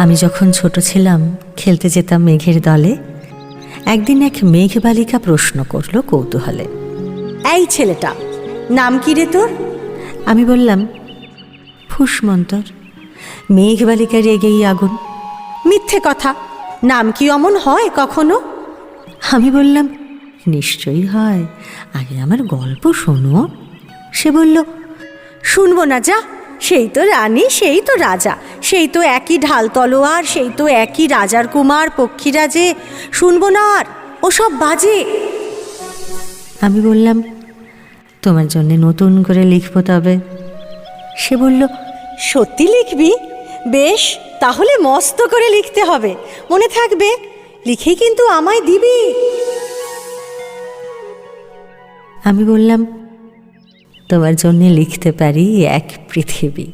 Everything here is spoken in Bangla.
আমি যখন ছোট ছিলাম খেলতে যেতাম মেঘের দলে। একদিন এক মেঘ বালিকা প্রশ্ন করল কৌতূহলে, এই ছেলেটা নাম কি রে তোর? আমি বললাম ফুসমন্তর। মেঘ বালিকা রেগেই আগুন। মিথ্যে কথা, নাম কি অমন হয় কখনো? আমি বললাম নিশ্চয়ই হয়, আগে আমার গল্প শোনো। সে বলল, শুনবো না, যা। সেই তো রানী, সেই তো রাজা, সেই তো একই ঢাল তলোয়ার, সেই তো একই রাজার কুমার পক্ষীরাজে। শুনবো না আর, ওসব বাজে। আমি বললাম তোমার জন্য নতুন করে লিখবো তবে। সে বলল, সত্যি লিখবি? বেশ, তাহলে মস্ত করে লিখতে হবে, মনে থাকবে। লিখেই কিন্তু আমায় দিবি। আমি বললাম তোমার জন্য লিখতে পারি এক পৃথিবী।